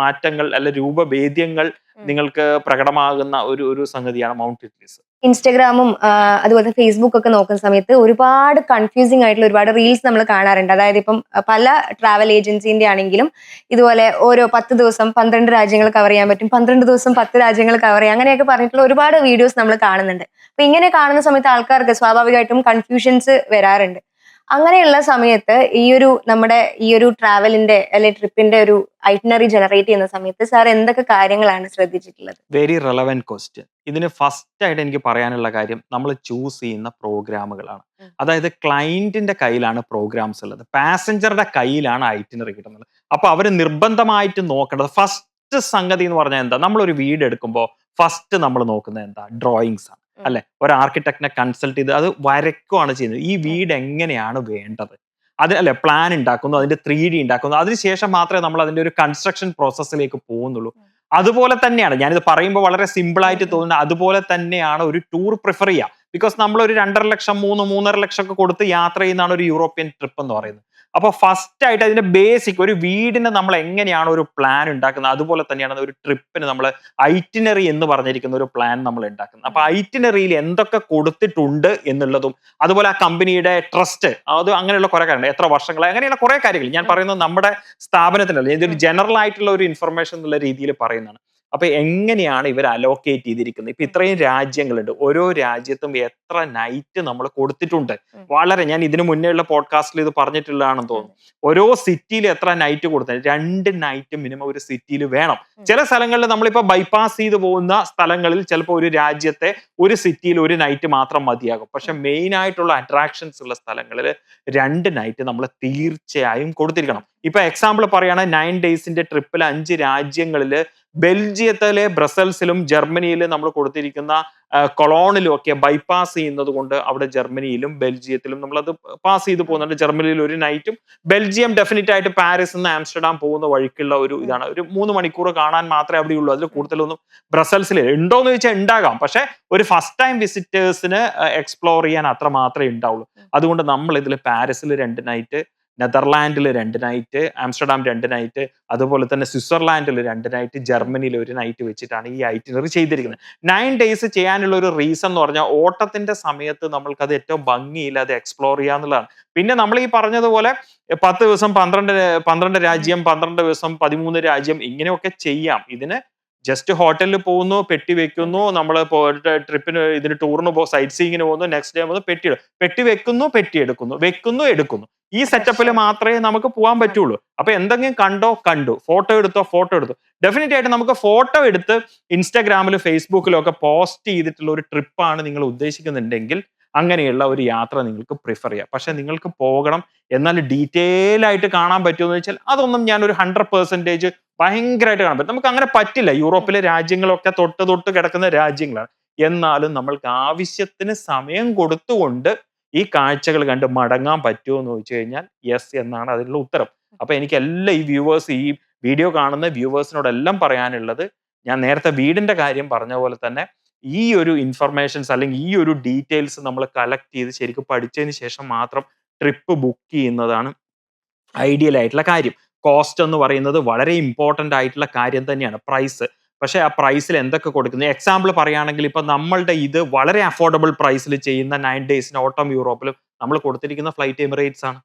മാറ്റങ്ങൾ അല്ലെ രൂപഭേദ്യങ്ങൾ നിങ്ങൾക്ക് പ്രകടമാകുന്ന ഒരു സംഗതിയാണ് മൗണ്ട് ഇറ്റ്ലിസ്. ഇൻസ്റ്റഗ്രാമും അതുപോലെ ഫേസ്ബുക്ക് ഒക്കെ നോക്കുന്ന സമയത്ത് ഒരുപാട് കൺഫ്യൂസിംഗ് ആയിട്ടുള്ള ഒരുപാട് റീൽസ് നമ്മൾ കാണാറുണ്ട്. അതായത് ഇപ്പം പല ട്രാവൽ ഏജൻസിന്റെ ആണെങ്കിലും ഇതുപോലെ ഓരോ 10 ദിവസം 12 രാജ്യങ്ങൾ കവർ ചെയ്യാൻ പറ്റും, 12 ദിവസം 10 രാജ്യങ്ങൾ കവർ ചെയ്യാം, അങ്ങനെയൊക്കെ പറഞ്ഞിട്ടുള്ള ഒരുപാട് വീഡിയോസ് നമ്മൾ കാണുന്നുണ്ട്. അപ്പൊ ഇങ്ങനെ കാണുന്ന സമയത്ത് ആൾക്കാർക്ക് സ്വാഭാവികമായിട്ടും കൺഫ്യൂഷൻസ് വരാറുണ്ട്. അങ്ങനെയുള്ള സമയത്ത് നമ്മുടെ ഈ ഒരു ട്രാവലിന്റെ അല്ലെ ട്രിപ്പിന്റെ ഒരു ഐറ്റിനറി ജനറേറ്റ് ചെയ്യുന്ന സമയത്ത് സാർ എന്തൊക്കെ കാര്യങ്ങളാണ് ശ്രദ്ധിച്ചിട്ടുള്ളത്? Very relevant question. ഇതിന് ഫസ്റ്റ് ആയിട്ട് എനിക്ക് പറയാനുള്ള കാര്യം, നമ്മൾ ചൂസ് ചെയ്യുന്ന പ്രോഗ്രാമുകളാണ്. അതായത് ക്ലയന്റിന്റെ കയ്യിലാണ് പ്രോഗ്രാംസ് ഉള്ളത്, പാസഞ്ചറുടെ കയ്യിലാണ് ഐറ്റിനറി കിട്ടുന്നത്. അപ്പൊ അവര് നിർബന്ധമായിട്ട് നോക്കേണ്ടത് ഫസ്റ്റ് സംഗതി എന്ന് പറഞ്ഞാൽ എന്താ, നമ്മളൊരു വീട് എടുക്കുമ്പോൾ ഫസ്റ്റ് നമ്മൾ നോക്കുന്നത് എന്താ, ഡ്രോയിങ്സ് ആണ് അല്ലെ. ഒരു ആർക്കിടെക്റ്റിനെ കൺസൾട്ട് ചെയ്ത് അത് വരയ്ക്കുവാണ് ചെയ്യുന്നത്. ഈ വീട് എങ്ങനെയാണ് വേണ്ടത്, അത് അല്ലെ പ്ലാൻ ഉണ്ടാക്കുന്നു, അതിന്റെ 3D ഉണ്ടാക്കുന്നു, അതിനുശേഷം മാത്രമേ നമ്മൾ അതിന്റെ ഒരു കൺസ്ട്രക്ഷൻ പ്രോസസ്സിലേക്ക് പോകുന്നുള്ളൂ. അതുപോലെ തന്നെയാണ് ഞാനിത് പറയുമ്പോൾ വളരെ സിമ്പിൾ ആയിട്ട് തോന്നുന്നത്, അതുപോലെ തന്നെയാണ് ഒരു ടൂർ പ്രിഫർ ചെയ്യുക. ബിക്കോസ് നമ്മൾ ഒരു 2.5 ലക്ഷം 3-3.5 ലക്ഷം ഒക്കെ കൊടുത്ത് യാത്ര ചെയ്യുന്നതാണ് ഒരു യൂറോപ്യൻ ട്രിപ്പ് എന്ന് പറയുന്നത്. അപ്പൊ ഫസ്റ്റ് ആയിട്ട് അതിന്റെ ബേസിക്, ഒരു വീടിന് നമ്മൾ എങ്ങനെയാണ് ഒരു പ്ലാൻ ഉണ്ടാക്കുന്നത്, അതുപോലെ തന്നെയാണ് ഒരു ട്രിപ്പിന് നമ്മൾ ഐറ്റിനറി എന്ന് പറഞ്ഞിരിക്കുന്ന ഒരു പ്ലാൻ നമ്മൾ ഉണ്ടാക്കുന്നത്. അപ്പൊ ഐറ്റിനറിയിൽ എന്തൊക്കെ കൊടുത്തിട്ടുണ്ട് എന്നുള്ളതും, അതുപോലെ ആ കമ്പനിയുടെ ട്രസ്റ്റ്, അത് അങ്ങനെയുള്ള കുറെ കാര്യങ്ങൾ, എത്ര വർഷങ്ങളായി, അങ്ങനെയുള്ള കുറെ കാര്യങ്ങൾ ഞാൻ പറയുന്നത് നമ്മുടെ സ്ഥാപനത്തിനല്ല, ഇതൊരു ജനറൽ ആയിട്ടുള്ള ഒരു ഇൻഫർമേഷൻ എന്നുള്ള രീതിയിൽ പറയുന്നതാണ്. അപ്പൊ എങ്ങനെയാണ് ഇവർ അലോക്കേറ്റ് ചെയ്തിരിക്കുന്നത്, ഇപ്പൊ ഇത്രയും രാജ്യങ്ങളുണ്ട്, ഓരോ രാജ്യത്തും എത്ര നൈറ്റ് നമ്മൾ കൊടുത്തിട്ടുണ്ട്. വളരെ, ഞാൻ ഇതിനു മുന്നേ ഉള്ള പോഡ്കാസ്റ്റിൽ ഇത് പറഞ്ഞിട്ടുള്ളതാണെന്ന് തോന്നുന്നു. ഓരോ സിറ്റിയിൽ എത്ര നൈറ്റ് കൊടുത്തത്, 2 നൈറ്റ് മിനിമം ഒരു സിറ്റിയിൽ വേണം. ചില സ്ഥലങ്ങളിൽ നമ്മളിപ്പോ ബൈപ്പാസ് ചെയ്ത് പോകുന്ന സ്ഥലങ്ങളിൽ ചിലപ്പോൾ ഒരു രാജ്യത്തെ ഒരു സിറ്റിയിൽ ഒരു നൈറ്റ് മാത്രം മതിയാകും. പക്ഷെ മെയിൻ ആയിട്ടുള്ള അട്രാക്ഷൻസ് ഉള്ള സ്ഥലങ്ങളിൽ 2 നൈറ്റ് നമ്മൾ തീർച്ചയായും കൊടുത്തിരിക്കണം. ഇപ്പൊ എക്സാമ്പിൾ പറയുകയാണെങ്കിൽ 9 ഡേയ്സിന്റെ ട്രിപ്പിൽ 5 രാജ്യങ്ങളിൽ ബെൽജിയത്തിലെ ബ്രസൽസിലും ജർമ്മനിയിലും നമ്മൾ കൊടുത്തിരിക്കുന്ന കൊളോണിലും ഒക്കെ ബൈപ്പാസ് ചെയ്യുന്നത് കൊണ്ട് അവിടെ ജർമ്മനിയിലും ബെൽജിയത്തിലും നമ്മളത് പാസ് ചെയ്ത് പോകുന്നുണ്ട്. ജർമ്മനിയിൽ ഒരു നൈറ്റും, ബെൽജിയം ഡെഫിനറ്റ് ആയിട്ട് പാരീസിൽ നിന്ന് ആംസ്റ്റർഡാം പോകുന്ന വഴിക്കുള്ള ഒരു ഇതാണ്. ഒരു 3 മണിക്കൂർ കാണാൻ മാത്രമേ അവിടെ ഉള്ളൂ, അതിൽ കൂടുതലൊന്നും ബ്രസൽസിൽ ഉണ്ടോന്ന് ചോദിച്ചാൽ ഉണ്ടാകാം. പക്ഷെ ഒരു ഫസ്റ്റ് ടൈം വിസിറ്റേഴ്സിന് എക്സ്പ്ലോർ ചെയ്യാൻ അത്ര മാത്രമേ ഉണ്ടാവുള്ളൂ. അതുകൊണ്ട് നമ്മൾ ഇതിൽ പാരീസിൽ 2 നൈറ്റ്, നെതർലാൻഡിൽ 2 നൈറ്റ്, ആംസ്റ്റർഡാം 2 നൈറ്റ്, അതുപോലെ തന്നെ സ്വിറ്റ്സർലാൻഡിൽ 2 നൈറ്റ്, ജർമ്മനിയിൽ 1 നൈറ്റ് വെച്ചിട്ടാണ് ഈ ഐറ്റിനറി ചെയ്തിരിക്കുന്നത്. 9 ഡേയ്സ് ചെയ്യാനുള്ള ഒരു റീസൺ എന്ന് പറഞ്ഞാൽ, ഓട്ടത്തിന്റെ സമയത്ത് നമ്മൾക്ക് അത് ഏറ്റവും ഭംഗിയിൽ അത് എക്സ്പ്ലോർ ചെയ്യാന്നുള്ളതാണ്. പിന്നെ നമ്മൾ ഈ പറഞ്ഞതുപോലെ 10 ദിവസം 12 രാജ്യം, 12 ദിവസം 13 രാജ്യം, ഇങ്ങനെയൊക്കെ ചെയ്യാം. ഇതിന് ജസ്റ്റ് ഹോട്ടലിൽ പോകുന്നു, പെട്ടി വെക്കുന്നു, നമ്മൾ ട്രിപ്പിന് ഇതിന് ടൂറിന് സൈറ്റ് സീയിങ്ങിന് പോകുന്നു, നെക്സ്റ്റ് ഡേ പോകുന്നു, പെട്ടി വെക്കുന്നു, പെട്ടി എടുക്കുന്നു, വെക്കുന്നു, എടുക്കുന്നു. ഈ സെറ്റപ്പിൽ മാത്രമേ നമുക്ക് പോകാൻ പറ്റുള്ളൂ. അപ്പൊ എന്തെങ്കിലും കണ്ടു, ഫോട്ടോ എടുത്തു. ഡെഫിനറ്റ് ആയിട്ട് നമുക്ക് ഫോട്ടോ എടുത്ത് ഇൻസ്റ്റാഗ്രാമിലും ഫേസ്ബുക്കിലും ഒക്കെ പോസ്റ്റ് ചെയ്തിട്ടുള്ള ഒരു ട്രിപ്പാണ് നിങ്ങൾ ഉദ്ദേശിക്കുന്നുണ്ടെങ്കിൽ അങ്ങനെയുള്ള ഒരു യാത്ര നിങ്ങൾക്ക് പ്രിഫർ ചെയ്യാം. പക്ഷെ നിങ്ങൾക്ക് പോകണം, എന്നാൽ ഡീറ്റെയിൽ ആയിട്ട് കാണാൻ പറ്റുമെന്ന് വെച്ചാൽ അതൊന്നും ഞാൻ ഒരു 100% ഭയങ്കരമായിട്ട് കാണാൻ പറ്റും. നമുക്ക് അങ്ങനെ പറ്റില്ല. യൂറോപ്പിലെ രാജ്യങ്ങളൊക്കെ തൊട്ട് കിടക്കുന്ന രാജ്യങ്ങളാണ്. എന്നാലും നമ്മൾക്ക് ആവശ്യത്തിന് സമയം കൊടുത്തുകൊണ്ട് ഈ കാഴ്ചകൾ കണ്ട് മടങ്ങാൻ പറ്റുമോ എന്ന് ചോദിച്ചു കഴിഞ്ഞാൽ യെസ് എന്നാണ് അതിനുള്ള ഉത്തരം. അപ്പൊ എനിക്ക് ഈ വ്യൂവേഴ്സ്, ഈ വീഡിയോ കാണുന്ന വ്യൂവേഴ്സിനോടെല്ലാം പറയാനുള്ളത്, ഞാൻ നേരത്തെ വീടിന്റെ കാര്യം പറഞ്ഞ പോലെ തന്നെ ഈ ഒരു ഇൻഫർമേഷൻസ് അല്ലെങ്കിൽ ഈ ഒരു ഡീറ്റെയിൽസ് നമ്മൾ കളക്ട് ചെയ്ത് ശരിക്കും പഠിച്ചതിന് ശേഷം മാത്രം ട്രിപ്പ് ബുക്ക് ചെയ്യുന്നതാണ് ഐഡിയൽ ആയിട്ടുള്ള കാര്യം. കോസ്റ്റ് എന്ന് പറയുന്നത് വളരെ ഇമ്പോർട്ടന്റ് ആയിട്ടുള്ള കാര്യം തന്നെയാണ്, പ്രൈസ്. പക്ഷെ ആ പ്രൈസിൽ എന്തൊക്കെ കൊടുക്കുന്നത്, എക്സാമ്പിൾ പറയുകയാണെങ്കിൽ ഇപ്പൊ നമ്മളുടെ ഇത് വളരെ അഫോർഡബിൾ പ്രൈസിൽ ചെയ്യുന്ന 9 ഡേയ്സിന് ഓട്ടം യൂറോപ്പിലും നമ്മൾ കൊടുത്തിരിക്കുന്ന ഫ്ലൈറ്റ് എമിറേറ്റ്സ് ആണ്.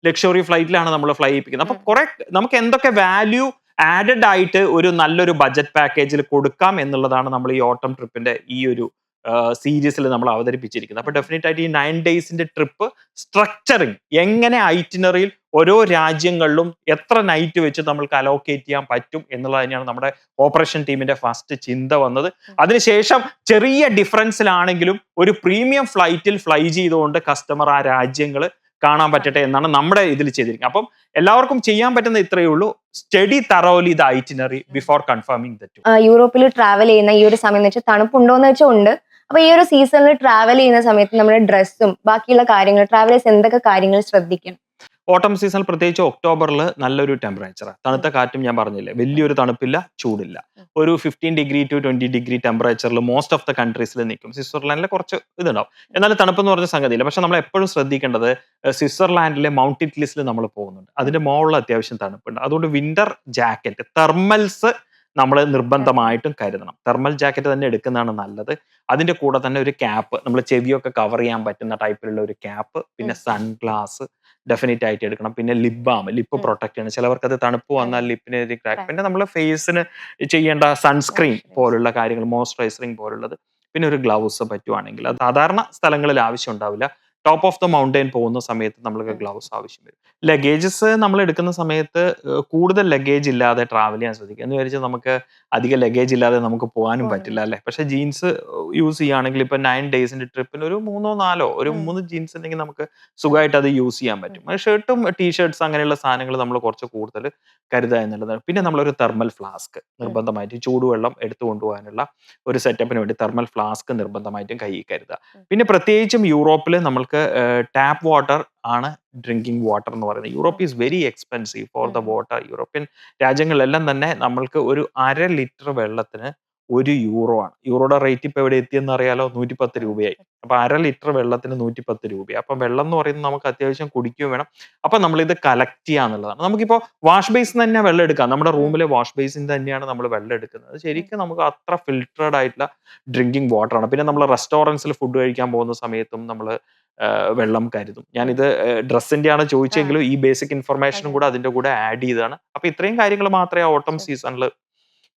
ലക്ഷറി ഫ്ലൈറ്റിലാണ് നമ്മൾ ഫ്ലൈ ചെയ്യിപ്പിക്കുന്നത്. അപ്പൊ കുറെ നമുക്ക് എന്തൊക്കെ വാല്യൂ ആഡഡ് ആയിട്ട് ഒരു നല്ലൊരു ബഡ്ജറ്റ് പാക്കേജിൽ കൊടുക്കാം എന്നുള്ളതാണ് നമ്മൾ ഈ ഓട്ടം ട്രിപ്പിന്റെ ഈ ഒരു സീരീസിൽ നമ്മൾ അവതരിപ്പിച്ചിരിക്കുന്നത്. അപ്പൊ ഡെഫിനറ്റ് ആയിട്ട് ഈ 9 ഡേയ്സിന്റെ ട്രിപ്പ് സ്ട്രക്ചറിങ്, എങ്ങനെ ഐറ്റിനറിയിൽ ഓരോ രാജ്യങ്ങളിലും എത്ര നൈറ്റ് വെച്ച് നമ്മൾക്ക് അലോക്കേറ്റ് ചെയ്യാൻ പറ്റും എന്നുള്ളത് തന്നെയാണ് നമ്മുടെ ഓപ്പറേഷൻ ടീമിന്റെ ഫസ്റ്റ് ചിന്ത വന്നത്. അതിനുശേഷം ചെറിയ ഡിഫറൻസിലാണെങ്കിലും ഒരു പ്രീമിയം ഫ്ലൈറ്റിൽ ഫ്ലൈ ചെയ്തുകൊണ്ട് കസ്റ്റമർ ആ രാജ്യങ്ങൾ കാണാൻ പറ്റട്ടെ എന്നാണ് നമ്മുടെ ഇതിൽ ചെയ്തിരിക്കുന്നത്. അപ്പം എല്ലാവർക്കും ചെയ്യാൻ പറ്റുന്ന ഇത്രയേ ഉള്ളൂ, study thoroughly the itinerary before confirming the tour. യൂറോപ്പിൽ ട്രാവൽ ചെയ്യുന്ന ഈ ഒരു സമയം എന്ന് വെച്ചാൽ തണുപ്പുണ്ടോന്ന് വെച്ചാൽ ഉണ്ട്. അപ്പൊ ഈ ഒരു സീസണിൽ ട്രാവൽ ചെയ്യുന്ന സമയത്ത് നമ്മുടെ ഡ്രസ്സും ബാക്കിയുള്ള കാര്യങ്ങൾ, ട്രാവലേഴ്സ് എന്തൊക്കെ കാര്യങ്ങൾ ശ്രദ്ധിക്കണം? ഓട്ടം സീസൺ പ്രത്യേകിച്ച് ഒക്ടോബറിൽ നല്ലൊരു ടെമ്പറേച്ചറാണ്. തണുത്ത കാറ്റും ഞാൻ പറഞ്ഞില്ലേ, വലിയൊരു തണുപ്പില്ല, ചൂടില്ല. ഒരു 15 to 20 ടെമ്പറേച്ചറിൽ മോസ്റ്റ് ഓഫ് ദ കൺട്രീസിൽ നിൽക്കും. സ്വിറ്റ്സർലാൻഡിൽ കുറച്ച് ഇതുണ്ടാവും, എന്നാലും തണുപ്പെന്ന് പറഞ്ഞ സംഗതിയില്ല. പക്ഷെ നമ്മൾ എപ്പോഴും ശ്രദ്ധിക്കേണ്ടത് സ്വിറ്റ്സർലാൻഡിലെ മൗണ്ട് ഇറ്റ്ലിസിൽ നമ്മൾ പോകുന്നുണ്ട്, അതിന്റെ മുകളിൽ അത്യാവശ്യം തണുപ്പുണ്ട്. അതുകൊണ്ട് വിന്റർ ജാക്കറ്റ്, തെർമൽസ് നമ്മൾ നിർബന്ധമായിട്ടും കരുതണം. തെർമൽ ജാക്കറ്റ് തന്നെ എടുക്കുന്നതാണ് നല്ലത്. അതിന്റെ കൂടെ തന്നെ ഒരു ക്യാപ്പ്, നമ്മൾ ചെവിയൊക്കെ കവർ ചെയ്യാൻ പറ്റുന്ന ടൈപ്പിലുള്ള ഒരു ക്യാപ്പ്, പിന്നെ സൺഗ്ലാസ് ഡെഫിനറ്റ് ആയിട്ട് എടുക്കണം. പിന്നെ ലിപ് ബാം, ലിപ്പ് പ്രൊട്ടക്ട് ചെയ്യണം. ചിലവർക്ക് അത് തണുപ്പ് വന്നാൽ ലിപ്പിന് ഒരു ക്രാക്ക്. പിന്നെ നമ്മൾ ഫേസിന് ചെയ്യേണ്ട സൺസ്ക്രീൻ പോലുള്ള കാര്യങ്ങൾ, മോയ്സ്ചറൈസറിങ് പോലുള്ളത്, പിന്നെ ഒരു ഗ്ലൗസ് പറ്റുവാണെങ്കിൽ. അത് സാധാരണ സ്ഥലങ്ങളിൽ ആവശ്യം ഉണ്ടാവില്ല. ടോപ്പ് ഓഫ് ദ മൗണ്ടൈൻ പോകുന്ന സമയത്ത് നമ്മൾക്ക് ഗ്ലൗസ് ആവശ്യം വരും. ലഗേജസ് നമ്മൾ എടുക്കുന്ന സമയത്ത് കൂടുതൽ ലഗേജ് ഇല്ലാതെ ട്രാവൽ ചെയ്യാൻ ശ്രദ്ധിക്കുക. എന്ന് വിചാരിച്ചാൽ നമുക്ക് അധികം ലഗേജ് ഇല്ലാതെ നമുക്ക് പോകാനും പറ്റില്ല അല്ലേ. പക്ഷെ ജീൻസ് യൂസ് ചെയ്യുകയാണെങ്കിൽ ഇപ്പൊ 9 ഡേയ്സിന്റെ ട്രിപ്പിന് ഒരു 3 or 4 ജീൻസ് ഉണ്ടെങ്കിൽ നമുക്ക് സുഖമായിട്ട് അത് യൂസ് ചെയ്യാൻ പറ്റും. ഷർട്ടും ടീഷർട്ട്സ് അങ്ങനെയുള്ള സാധനങ്ങൾ നമ്മൾ കുറച്ച് കൂടുതൽ കരുതുക എന്നുള്ളതാണ്. പിന്നെ നമ്മളൊരു തെർമൽ ഫ്ലാസ്ക് നിർബന്ധമായിട്ട്, ചൂടുവെള്ളം എടുത്തു കൊണ്ടുപോകാനുള്ള ഒരു സെറ്റപ്പിന് വേണ്ടി തെർമൽ ഫ്ലാസ്ക് നിർബന്ധമായിട്ടും കയ്യിൽ കരുതുക. പിന്നെ പ്രത്യേകിച്ചും യൂറോപ്പിൽ നമ്മൾക്ക് ടാപ്പ് വാട്ടർ ആണ് ഡ്രിങ്കിങ് വാട്ടർ എന്ന് പറയുന്നത്. Europe is very expensive for the water. European രാജ്യങ്ങളിലെല്ലാം തന്നെ നമ്മൾക്ക് ഒരു 1/2 ലിറ്റർ വെള്ളത്തിന് €1 ആണ്. യൂറോയുടെ റേറ്റ് ഇപ്പൊ എവിടെ എത്തിയെന്ന് അറിയാലോ, 110 രൂപയായി. അപ്പൊ 1/2 ലിറ്റർ വെള്ളത്തിന് 110 രൂപയായി. അപ്പൊ വെള്ളം എന്ന് പറയുന്നത് നമുക്ക് അത്യാവശ്യം കുടിക്കുകയും വേണം. അപ്പൊ നമ്മൾ ഇത് കളക്ട് ചെയ്യാന്നുള്ളതാണ്. നമുക്കിപ്പോ വാഷ് ബേസിൻ തന്നെ വെള്ളം എടുക്കാം. നമ്മുടെ റൂമിലെ വാഷ് ബേസിൻ തന്നെയാണ് നമ്മൾ വെള്ളം എടുക്കുന്നത്. ശരിക്കും നമുക്ക് അത്ര ഫിൽറ്റേർഡ് ആയിട്ടുള്ള ഡ്രിങ്കിങ് വാട്ടർ ആണ്. പിന്നെ നമ്മൾ റെസ്റ്റോറൻറ്റ്സിൽ ഫുഡ് കഴിക്കാൻ പോകുന്ന സമയത്തും നമ്മൾ വെള്ളം കരുതും. ഞാനിത് ഡ്രസ്സിന്റെ ആണ് ചോദിച്ചെങ്കിലും ഈ ബേസിക് ഇൻഫർമേഷനും കൂടെ അതിന്റെ കൂടെ ആഡ് ചെയ്താണ്. അപ്പൊ ഇത്രയും കാര്യങ്ങൾ മാത്രമേ ഓട്ടം സീസണിൽ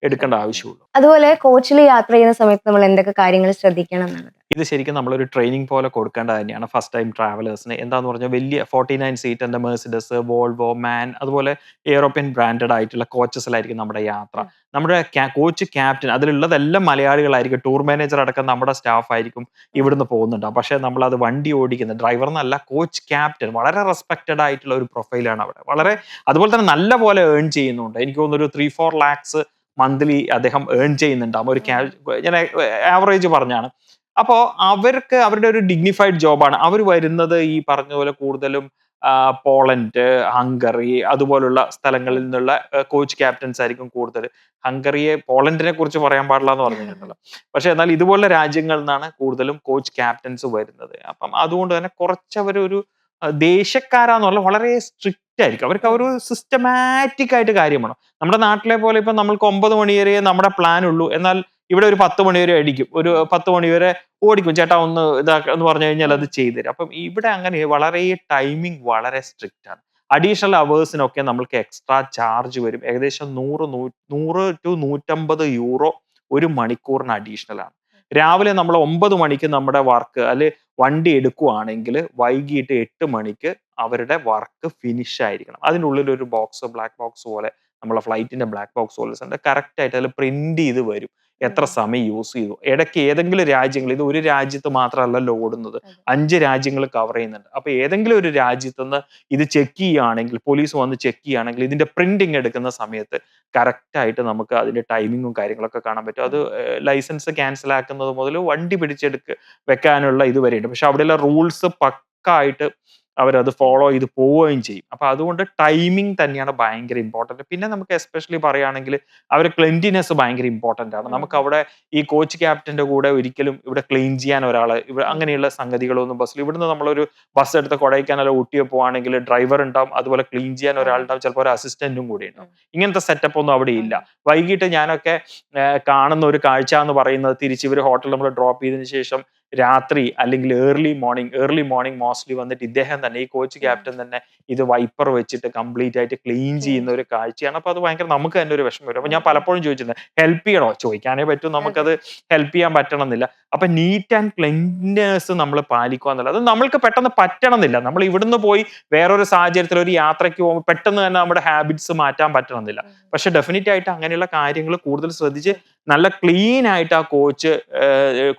എടുക്കേണ്ട ആവശ്യമുള്ളൂ. അതുപോലെ കോച്ചിൽ യാത്ര ചെയ്യുന്ന സമയത്ത് നമ്മൾ എന്തൊക്കെ കാര്യങ്ങൾ ശ്രദ്ധിക്കണം എന്നുള്ളത്? ഇത് ശരിക്കും നമ്മളൊരു ട്രെയിനിങ് പോലെ കൊടുക്കേണ്ടത് തന്നെയാണ് ഫസ്റ്റ് ടൈം ട്രാവലേഴ്സിന്. എന്താന്ന് പറഞ്ഞാൽ വലിയ 49 സീറ്റിന്റെ മെഴ്സിഡസ്, വോൾവോ, മാൻ, അതുപോലെ യൂറോപ്യൻ ബ്രാൻഡഡ് ആയിട്ടുള്ള കോച്ചസിലായിരിക്കും നമ്മുടെ യാത്ര. നമ്മുടെ കോച്ച് ക്യാപ്റ്റൻ അതിലുള്ളതെല്ലാം മലയാളികളായിരിക്കും. ടൂർ മാനേജർ അടക്കം നമ്മുടെ സ്റ്റാഫ് ആയിരിക്കും ഇവിടുന്ന് പോകുന്നുണ്ടാവും. പക്ഷേ നമ്മളത് വണ്ടി ഓടിക്കുന്ന ഡ്രൈവർ എന്നല്ല, കോച്ച് ക്യാപ്റ്റൻ വളരെ റെസ്പെക്റ്റഡ് ആയിട്ടുള്ള ഒരു പ്രൊഫൈലാണ് അവിടെ. വളരെ അതുപോലെ തന്നെ നല്ല പോലെ ഏൺ ചെയ്യുന്നുണ്ട്. എനിക്ക് തോന്നുന്നു ഒരു 3-4 lakhs മന്ത്ലി അദ്ദേഹം ഏൺ ചെയ്യുന്നുണ്ടാവും. ഒരു ഞാൻ ആവറേജ് പറഞ്ഞാണ്. അപ്പോൾ അവർക്ക് അവരുടെ ഒരു ഡിഗ്നിഫൈഡ് ജോബാണ്. അവർ വരുന്നത് ഈ പറഞ്ഞ പോലെ കൂടുതലും പോളണ്ട്, ഹംഗറി അതുപോലുള്ള സ്ഥലങ്ങളിൽ നിന്നുള്ള കോച്ച് ക്യാപ്റ്റൻസ് ആയിരിക്കും കൂടുതൽ. പോളണ്ടിനെ കുറിച്ച് പറയാൻ പാടില്ല എന്ന് പറഞ്ഞിട്ടുണ്ടല്ലോ. പക്ഷെ എന്നാൽ ഇതുപോലുള്ള രാജ്യങ്ങളിൽ നിന്നാണ് കൂടുതലും കോച്ച് ക്യാപ്റ്റൻസ് വരുന്നത്. അപ്പം അതുകൊണ്ട് തന്നെ കുറച്ചവരൊരു ദേശക്കാരാന്ന് പറഞ്ഞാൽ വളരെ സ്ട്രിക്റ്റ് ആയിരിക്കും. അവർക്ക് ഒരു സിസ്റ്റമാറ്റിക് ആയിട്ട് കാര്യം വേണം. നമ്മുടെ നാട്ടിലെ പോലെ ഇപ്പൊ നമ്മൾക്ക് 9 മണി വരെ നമ്മുടെ പ്ലാൻ ഉള്ളൂ, എന്നാൽ ഇവിടെ ഒരു 10 മണി വരെ അടിക്കും, ഒരു 10 മണി വരെ ഓടിക്കും, ചേട്ടാ ഒന്ന് എന്ന് പറഞ്ഞു കഴിഞ്ഞാൽ അത് ചെയ്തു തരും. അപ്പം ഇവിടെ അങ്ങനെ വളരെ ടൈമിംഗ് വളരെ സ്ട്രിക്റ്റ് ആണ്. അഡീഷണൽ അവേഴ്സിനൊക്കെ നമ്മൾക്ക് എക്സ്ട്രാ ചാർജ് വരും. ഏകദേശം 100 to 150 യൂറോ ഒരു മണിക്കൂറിന് അഡീഷണൽ ആണ്. രാവിലെ നമ്മൾ 9 മണിക്ക് നമ്മുടെ വർക്ക് അല്ലെ വണ്ടി എടുക്കുവാണെങ്കിൽ വൈകിട്ട് 8 മണിക്ക് അവരുടെ വർക്ക് ഫിനിഷ് ആയിരിക്കണം. അതിനുള്ളിൽ ഒരു ബോക്സ്, ബ്ലാക്ക് ബോക്സ് പോലെ, നമ്മളെ ഫ്ലൈറ്റിന്റെ ബ്ലാക്ക് ബോക്സ് പോലെ കറക്റ്റ് ആയിട്ട് അതിൽ പ്രിന്റ് ചെയ്ത് വരും എത്ര സമയം യൂസ് ചെയ്തു. ഇടയ്ക്ക് ഏതെങ്കിലും രാജ്യങ്ങൾ, ഇത് ഒരു രാജ്യത്ത് മാത്രമല്ലല്ലോ ഓടുന്നത്, 5 രാജ്യങ്ങൾ കവർ ചെയ്യുന്നുണ്ട്. അപ്പൊ ഏതെങ്കിലും ഒരു രാജ്യത്തുനിന്ന് ഇത് ചെക്ക് ചെയ്യുകയാണെങ്കിൽ, പോലീസ് വന്ന് ചെക്ക് ചെയ്യുകയാണെങ്കിൽ ഇതിന്റെ പ്രിന്റിങ് എടുക്കുന്ന സമയത്ത് കറക്റ്റ് ആയിട്ട് നമുക്ക് അതിന്റെ ടൈമിങ്ങും കാര്യങ്ങളൊക്കെ കാണാൻ പറ്റും. അത് ലൈസൻസ് ക്യാൻസൽ ആക്കുന്നത് മുതൽ വണ്ടി വെക്കാനുള്ള ഇത് വരെയുണ്ട്. പക്ഷെ അവിടെയുള്ള റൂൾസ് പക്കായിട്ട് അവരത് ഫോളോ ചെയ്ത് പോവുകയും ചെയ്യും. അപ്പൊ അതുകൊണ്ട് ടൈമിംഗ് തന്നെയാണ് ഭയങ്കര ഇമ്പോർട്ടന്റ്. പിന്നെ നമുക്ക് എസ്പെഷ്യലി പറയുകയാണെങ്കിൽ അവർ ക്ലെൻലിനെസ് ഭയങ്കര ഇമ്പോർട്ടന്റ് ആണ്. നമുക്ക് അവിടെ ഈ കോച്ച് ക്യാപ്റ്റന്റെ കൂടെ ഒരിക്കലും ഇവിടെ ക്ലീൻ ചെയ്യാൻ ഒരാള്, ഇവിടെ അങ്ങനെയുള്ള സംഗതികളൊന്നും ബസ്സിൽ, ഇവിടുന്ന് നമ്മളൊരു ബസ് എടുത്ത് കൊടൈക്കനാലോ ഊട്ടിയോ പോവാണെങ്കിൽ ഡ്രൈവർ ഉണ്ടാവും, അതുപോലെ ക്ലീൻ ചെയ്യാൻ ഒരാളുണ്ടാവും, ചിലപ്പോൾ ഒരു അസിസ്റ്റന്റും കൂടി ഉണ്ടാവും. ഇങ്ങനത്തെ സെറ്റപ്പ് ഒന്നും അവിടെ ഇല്ല. വൈകിട്ട് ഞാനൊക്കെ കാണുന്ന ഒരു കാഴ്ച എന്ന് പറയുന്നത്, തിരിച്ച് ഇവർ ഹോട്ടലിൽ നമ്മൾ ഡ്രോപ്പ് ചെയ്തതിനു ശേഷം രാത്രി അല്ലെങ്കിൽ ഏർലി മോർണിംഗ് മോസ്റ്റ്ലി വന്നിട്ട് ഇദ്ദേഹം തന്നെ, ഈ കോച്ച് ക്യാപ്റ്റൻ തന്നെ ഇത് വൈപ്പർ വെച്ചിട്ട് കംപ്ലീറ്റ് ആയിട്ട് ക്ലീൻ ചെയ്യുന്ന ഒരു കാഴ്ചയാണ്. അപ്പൊ അത് ഭയങ്കര നമുക്ക് തന്നെ ഒരു വിഷമം വരും. അപ്പൊ ഞാൻ പലപ്പോഴും ചോദിച്ചിട്ടുണ്ട്, ഹെൽപ്പ് ചെയ്യണോ? ചോദിക്കാനേ പറ്റും, നമുക്കത് ഹെൽപ്പ് ചെയ്യാൻ പറ്റണമെന്നില്ല. അപ്പൊ നീറ്റ് ആൻഡ് ക്ലീൻനെസ് നമ്മൾ പാലിക്കുക എന്നുള്ളത് അത് നമ്മൾക്ക് പെട്ടെന്ന് പറ്റണമെന്നില്ല. നമ്മൾ ഇവിടുന്ന് പോയി വേറൊരു സാഹചര്യത്തിൽ ഒരു യാത്രയ്ക്ക് പോകുമ്പോൾ പെട്ടെന്ന് തന്നെ നമ്മുടെ ഹാബിറ്റ്സ് മാറ്റാൻ പറ്റണമെന്നില്ല. പക്ഷെ ഡെഫിനറ്റ് ആയിട്ട് അങ്ങനെയുള്ള കാര്യങ്ങൾ കൂടുതൽ ശ്രദ്ധിച്ച് നല്ല ക്ലീൻ ആയിട്ട് ആ കോച്ച്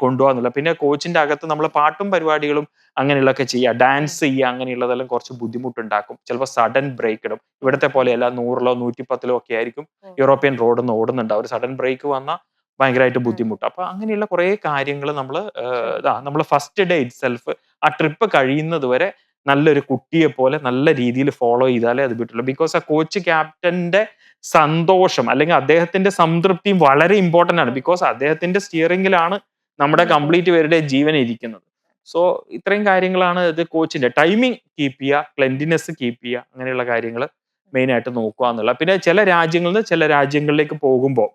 കൊണ്ടുപോകാന്നില്ല. പിന്നെ കോച്ച് കോച്ചിന്റെ അകത്ത് നമ്മൾ പാട്ടും പരിപാടികളും അങ്ങനെയുള്ളതൊക്കെ ചെയ്യുക, ഡാൻസ് ചെയ്യുക, അങ്ങനെയുള്ളതെല്ലാം കുറച്ച് ബുദ്ധിമുട്ടുണ്ടാക്കും. ചിലപ്പോൾ സഡൻ ബ്രേക്ക് ഇടും. ഇവിടുത്തെ പോലെയല്ല 100-ലോ 110-ലോ ഒക്കെ ആയിരിക്കും യൂറോപ്യൻ റോഡിൽ ഓടുന്നുണ്ട്. ഒരു സഡൻ ബ്രേക്ക് വന്നാൽ ഭയങ്കരമായിട്ട് ബുദ്ധിമുട്ട്. അപ്പൊ അങ്ങനെയുള്ള കുറെ കാര്യങ്ങൾ നമ്മൾ ഫസ്റ്റ് ഡേ ഇറ്റ് സെൽഫ് ആ ട്രിപ്പ് കഴിയുന്നത് വരെ നല്ലൊരു കുട്ടിയെ പോലെ നല്ല രീതിയിൽ ഫോളോ ചെയ്താലേ അത് കിട്ടുള്ളൂ. ബിക്കോസ് ആ കോച്ച് ക്യാപ്റ്റന്റെ സന്തോഷം അല്ലെങ്കിൽ അദ്ദേഹത്തിന്റെ സംതൃപ്തിയും വളരെ ഇമ്പോർട്ടന്റ് ആണ്. ബിക്കോസ് അദ്ദേഹത്തിന്റെ സ്റ്റിയറിംഗിലാണ് നമ്മുടെ കംപ്ലീറ്റ് പേരുടെ ജീവൻ ഇരിക്കുന്നത്. സോ ഇത്രയും കാര്യങ്ങളാണ് ഇത് കോച്ചിന്റെ ടൈമിംഗ് കീപ്പ് ചെയ്യുക, ക്ലെൻലിനെസ് കീപ്പ് ചെയ്യുക, അങ്ങനെയുള്ള കാര്യങ്ങൾ മെയിൻ ആയിട്ട് നോക്കുക എന്നുള്ള. പിന്നെ ചില രാജ്യങ്ങളിൽ നിന്ന് ചില രാജ്യങ്ങളിലേക്ക് പോകുമ്പോൾ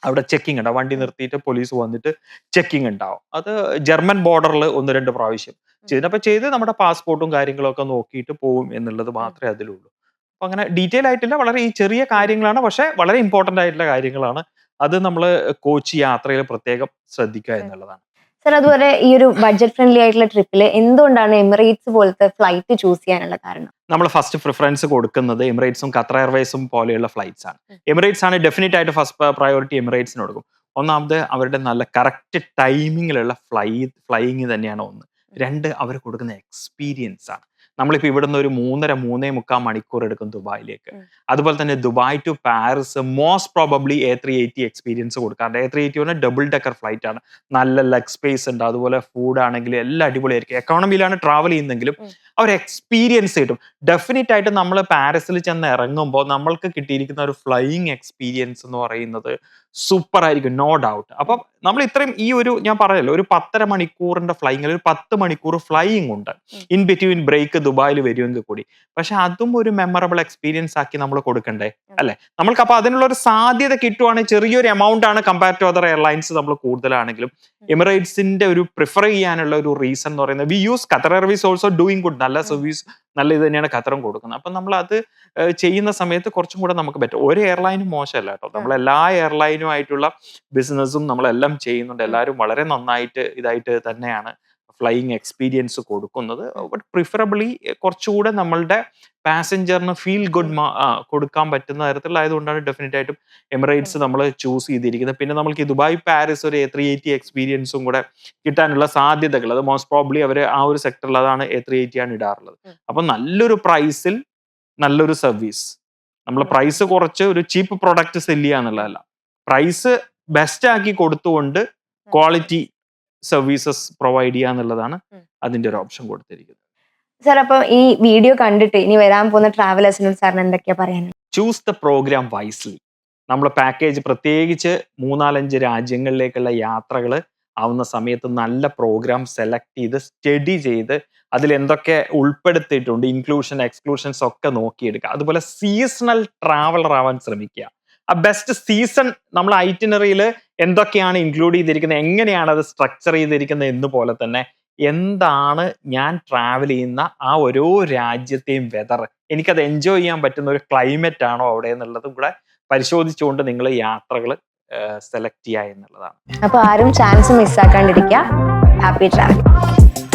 അവിടെ ചെക്കിംഗ് ഉണ്ടാവും. വണ്ടി നിർത്തിയിട്ട് പോലീസ് വന്നിട്ട് ചെക്കിംഗ് ഉണ്ടാവും. അത് ജർമ്മൻ ബോർഡറിൽ 1-2 പ്രാവശ്യം ചെയ്തിട്ട് ചെയ്ത് നമ്മുടെ പാസ്പോർട്ടും കാര്യങ്ങളും ഒക്കെ നോക്കിയിട്ട് പോകും എന്നുള്ളത് മാത്രമേ അതിലുള്ളൂ. അപ്പൊ അങ്ങനെ ഡീറ്റെയിൽ ആയിട്ടില്ല, വളരെ ഈ ചെറിയ കാര്യങ്ങളാണ്, പക്ഷെ വളരെ ഇമ്പോർട്ടന്റ് ആയിട്ടുള്ള കാര്യങ്ങളാണ്. അത് നമ്മൾ കോച്ച് യാത്രയിൽ പ്രത്യേകം ശ്രദ്ധിക്കുക എന്നുള്ളതാണ്. സർ, അതുപോലെ ഈ ഒരു ബഡ്ജറ്റ് ഫ്രണ്ട്ലി ആയിട്ടുള്ള ട്രിപ്പിൽ എന്തുകൊണ്ടാണ് എമിറേറ്റ്സ് പോലത്തെ ഫ്ലൈറ്റ് ചൂസ് ചെയ്യാനുള്ള കാരണം? നമ്മൾ ഫസ്റ്റ് പ്രിഫറൻസ് കൊടുക്കുന്നത് എമിറേറ്റ്സും ഖത്തർ എയർവേസും പോലെയുള്ള ഫ്ലൈറ്റ്സ് ആണ്. എമിറേറ്റ്സ് ആണ് ഡെഫിനറ്റ് ആയിട്ട് ഫസ്റ്റ് പ്രയോറിറ്റി എമിറേറ്റ്സിന് കൊടുക്കും. ഒന്നാമത് അവരുടെ നല്ല കറക്റ്റ് ടൈമിങ്ങിലുള്ള ഫ്ലൈയിങ് തന്നെയാണ് ഒന്ന്. 2 അവർ കൊടുക്കുന്ന എക്സ്പീരിയൻസ് ആണ്. നമ്മളിപ്പോൾ ഇവിടുന്ന് ഒരു 3.5-3.25 മണിക്കൂർ എടുക്കും ദുബായിലേക്ക്. അതുപോലെ തന്നെ Dubai to Paris most probably A380 experience കൊടുക്കാറുണ്ട്. A380 പറഞ്ഞാൽ ഡബിൾ ഡെക്കർ ഫ്ലൈറ്റ് ആണ്. നല്ല ലെഗ് സ്പേസ് ഉണ്ട്, അതുപോലെ ഫുഡ് ആണെങ്കിലും എല്ലാം അടിപൊളിയായിരിക്കും. എക്കോണമിയിലാണ് ട്രാവൽ ചെയ്യുന്നെങ്കിലും അവർ എക്സ്പീരിയൻസ് കിട്ടും. ഡെഫിനറ്റ് ആയിട്ട് നമ്മൾ പാരീസിൽ ചെന്ന് ഇറങ്ങുമ്പോൾ നമ്മൾക്ക് കിട്ടിയിരിക്കുന്ന ഒരു ഫ്ലൈയിങ് എക്സ്പീരിയൻസ് എന്ന് പറയുന്നത് സൂപ്പർ ആയിരിക്കും, നോ ഡൗട്ട്. അപ്പം നമ്മൾ ഇത്രയും ഈ ഒരു ഞാൻ പറഞ്ഞല്ലോ ഒരു 10.5 മണിക്കൂറിന്റെ ഫ്ലൈയിങ്, ഒരു 10 മണിക്കൂർ ഫ്ലൈയിങ് ഉണ്ട്. ഇൻ ബിറ്റ്വീൻ ബ്രേക്ക് ദുബായിൽ വരുമെങ്കിൽ കൂടി. പക്ഷെ അതും ഒരു മെമ്മറബിൾ എക്സ്പീരിയൻസ് ആക്കി നമ്മൾ കൊടുക്കണ്ടേ, അല്ലെ? നമ്മൾക്ക് അപ്പൊ അതിനുള്ള ഒരു സാധ്യത കിട്ടുവാണെങ്കിൽ ചെറിയൊരു എമൗണ്ട് ആണ് കമ്പയർ ടു അതർ എയർലൈൻസ് നമ്മൾ കൂടുതലാണെങ്കിലും എമിറേറ്റ്സിന്റെ ഒരു പ്രിഫർ ചെയ്യാനുള്ള ഒരു റീസൺ എന്ന് പറയുന്നത് we use Qatar Airways also doing good, നല്ല സർവീസ്, നല്ല ഇത് തന്നെയാണ് ഖത്തറും കൊടുക്കുന്നത്. അപ്പൊ നമ്മൾ അത് ചെയ്യുന്ന സമയത്ത് കുറച്ചും കൂടെ നമുക്ക് പറ്റും. ഒരു എയർലൈനും മോശമല്ല കേട്ടോ, നമ്മൾ എല്ലാ എയർലൈനും ആയിട്ടുള്ള ബിസിനസ്സും നമ്മളെല്ലാം ചെയ്യുന്നുണ്ട്. എല്ലാവരും വളരെ നന്നായിട്ട് ഇതായിട്ട് തന്നെയാണ് ഫ്ലൈയിങ് എക്സ്പീരിയൻസ് കൊടുക്കുന്നത്. ബട്ട് പ്രിഫറബിളി കുറച്ചുകൂടെ നമ്മളുടെ പാസഞ്ചറിന് ഫീൽ ഗുഡ് കൊടുക്കാൻ പറ്റുന്ന തരത്തിലായതുകൊണ്ടാണ് ഡെഫിനറ്റ് ആയിട്ടും എമിറേറ്റ്സ് നമ്മൾ ചൂസ് ചെയ്തിരിക്കുന്നത്. പിന്നെ നമുക്ക് ഈ ദുബായ് പാരീസ് ഒരു A380 എക്സ്പീരിയൻസും കൂടെ കിട്ടാനുള്ള സാധ്യതകൾ, അത് മോസ്റ്റ് പ്രോബ്ലി അവർ ആ ഒരു സെക്ടറിൽ അതാണ് A380 ആണ് ഇടാറുള്ളത്. അപ്പൊ നല്ലൊരു പ്രൈസിൽ നല്ലൊരു സർവീസ്, നമ്മൾ പ്രൈസ് കുറച്ച് ഒരു ചീപ്പ് പ്രൊഡക്റ്റ് സെല് ചെയ്യുക എന്നുള്ളതല്ല, പ്രൈസ് ബെസ്റ്റ് ആക്കി കൊടുത്തുകൊണ്ട് ക്വാളിറ്റി സർവീസസ് പ്രൊവൈഡ് ചെയ്യുക എന്നുള്ളതാണ് അതിന്റെ ഒരു ഓപ്ഷൻ കൊടുത്തിരിക്കുന്നത്. സർ, അപ്പൊ ഈ വീഡിയോ കണ്ടിട്ട് ഇനി വരാൻ പോകുന്ന ട്രാവലേഴ്സിനോട് സാറിന് എന്തൊക്കെയാ പറയാനുള്ളത്? Choose the programme wisely. നമ്മൾ പാക്കേജ് പ്രത്യേകിച്ച് 3-4-5 രാജ്യങ്ങളിലേക്കുള്ള യാത്രകൾ ആവുന്ന സമയത്ത് നല്ല പ്രോഗ്രാം സെലക്ട് ചെയ്ത് സ്റ്റഡി ചെയ്ത് അതിൽ എന്തൊക്കെ ഉൾപ്പെടുത്തിയിട്ടുണ്ട്, ഇൻക്ലൂഷൻ എക്സ്ക്ലൂഷൻസ് ഒക്കെ നോക്കിയെടുക്കുക. അതുപോലെ സീസണൽ ട്രാവലർ ആവാൻ ശ്രമിക്കുക. ആ ബെസ്റ്റ് സീസൺ നമ്മൾ ഐറ്റിനറിയിൽ എന്തൊക്കെയാണ് ഇൻക്ലൂഡ് ചെയ്തിരിക്കുന്നത്, എങ്ങനെയാണ് അത് സ്ട്രക്ചർ ചെയ്തിരിക്കുന്നത് എന്ന് പോലെ തന്നെ എന്താണ് ഞാൻ ട്രാവൽ ചെയ്യുന്ന ആ ഓരോ രാജ്യത്തെയും വെതർ, എനിക്കത് എൻജോയ് ചെയ്യാൻ പറ്റുന്ന ഒരു ക്ലൈമറ്റ് ആണോ അവിടെ എന്നുള്ളതും കൂടെ പരിശോധിച്ചുകൊണ്ട് നിങ്ങൾ യാത്രകൾ സെലക്ട് ചെയ്യുക എന്നുള്ളതാണ്. അപ്പൊ ആരും ചാൻസ് മിസ്സാക്കാണ്ടിരിക്കുക. Happy travel.